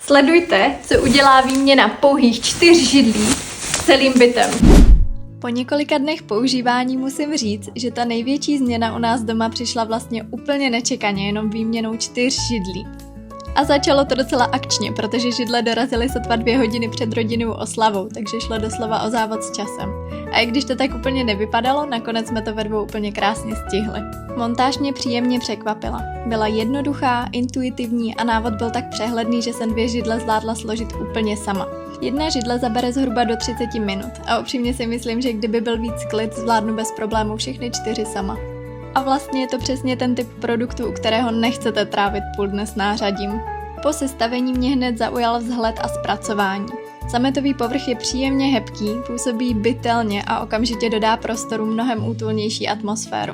Sledujte, co udělá výměna pouhých 4 židlí s celým bytem. Po několika dnech používání musím říct, že ta největší změna u nás doma přišla vlastně úplně nečekaně, jenom výměnou 4 židlí. A začalo to docela akčně, protože židle dorazily sotva 2 hodiny před rodinnou oslavou, takže šlo doslova o závod s časem. A i když to tak úplně nevypadalo, nakonec jsme to ve dvou úplně krásně stihli. Montáž mě příjemně překvapila. Byla jednoduchá, intuitivní a návod byl tak přehledný, že jsem 2 židle zvládla složit úplně sama. 1 židle zabere zhruba do 30 minut a upřímně si myslím, že kdyby byl víc klid, zvládnu bez problémů všechny 4 sama. A vlastně je to přesně ten typ produktu, u kterého nechcete trávit půl dne s nářadím. Po sestavení mě hned zaujal vzhled a zpracování. Sametový povrch je příjemně hebký, působí bytelně a okamžitě dodá prostoru mnohem útulnější atmosféru.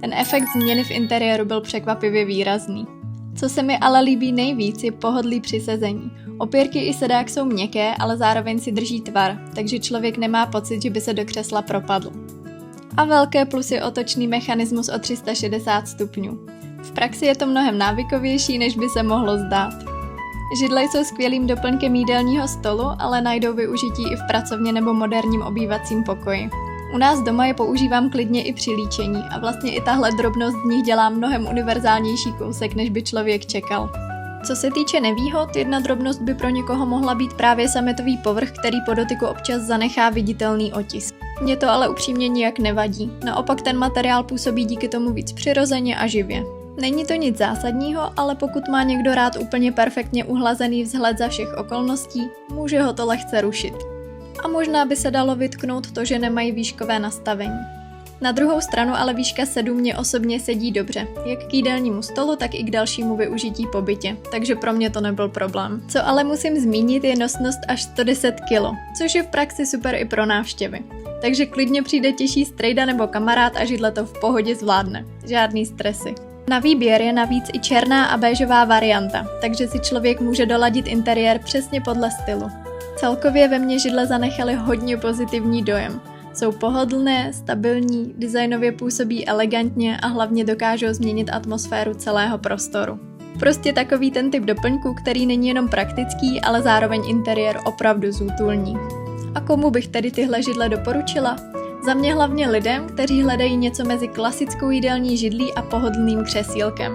Ten efekt změny v interiéru byl překvapivě výrazný. Co se mi ale líbí nejvíc, je pohodlí při sezení. Opěrky i sedák jsou měkké, ale zároveň si drží tvar, takže člověk nemá pocit, že by se do křesla propadl. A velké plus je otočný mechanismus o 360 stupňů. V praxi je to mnohem návykovější, než by se mohlo zdát. Židle jsou skvělým doplňkem jídelního stolu, ale najdou využití i v pracovně nebo moderním obývacím pokoji. U nás doma je používám klidně i při líčení a vlastně i tahle drobnost z nich dělá mnohem univerzálnější kousek, než by člověk čekal. Co se týče nevýhod, jedna drobnost by pro někoho mohla být právě sametový povrch, který po dotyku občas zanechá viditelný otisk. Mně to ale upřímně nijak nevadí, naopak ten materiál působí díky tomu víc přirozeně a živě. Není to nic zásadního, ale pokud má někdo rád úplně perfektně uhlazený vzhled za všech okolností, může ho to lehce rušit. A možná by se dalo vytknout to, že nemají výškové nastavení. Na druhou stranu ale výška 7 mě osobně sedí dobře, jak k jídelnímu stolu, tak i k dalšímu využití po bytě, takže pro mě to nebyl problém. Co ale musím zmínit je nosnost až 110 kg, což je v praxi super i pro návštěvy. Takže klidně přijde těžší strejda nebo kamarád a židle to v pohodě zvládne. Žádný stresy. Na výběr je navíc i černá a béžová varianta, takže si člověk může doladit interiér přesně podle stylu. Celkově ve mně židle zanechaly hodně pozitivní dojem. Jsou pohodlné, stabilní, designově působí elegantně a hlavně dokážou změnit atmosféru celého prostoru. Prostě takový ten typ doplňku, který není jenom praktický, ale zároveň interiér opravdu zútulní. A komu bych tedy tyhle židle doporučila? Za mě hlavně lidem, kteří hledají něco mezi klasickou jídelní židlí a pohodlným křesílkem.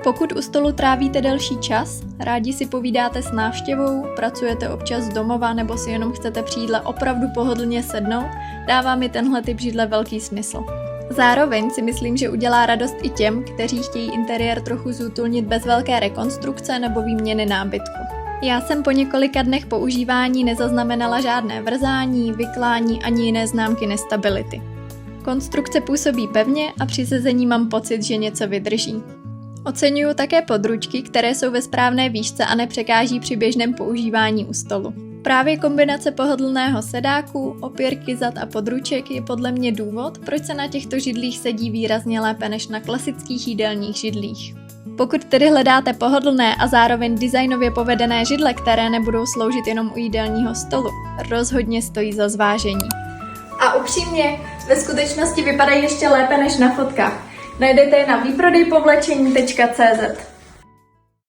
Pokud u stolu trávíte delší čas, rádi si povídáte s návštěvou, pracujete občas z domova nebo si jenom chcete při jídle opravdu pohodlně sednout, dává mi tenhle typ židle velký smysl. Zároveň si myslím, že udělá radost i těm, kteří chtějí interiér trochu zútulnit bez velké rekonstrukce nebo výměny nábytku. Já jsem po několika dnech používání nezaznamenala žádné vrzání, vyklání ani jiné známky nestability. Konstrukce působí pevně a při sezení mám pocit, že něco vydrží. Oceňuju také područky, které jsou ve správné výšce a nepřekáží při běžném používání u stolu. Právě kombinace pohodlného sedáku, opěrky zad a područek je podle mě důvod, proč se na těchto židlích sedí výrazně lépe než na klasických jídelních židlích. Pokud tedy hledáte pohodlné a zároveň designově povedené židle, které nebudou sloužit jenom u jídelního stolu, rozhodně stojí za zvážení. A upřímně, ve skutečnosti vypadají ještě lépe než na fotkách. Najdete je na výprodejpovlečení.cz.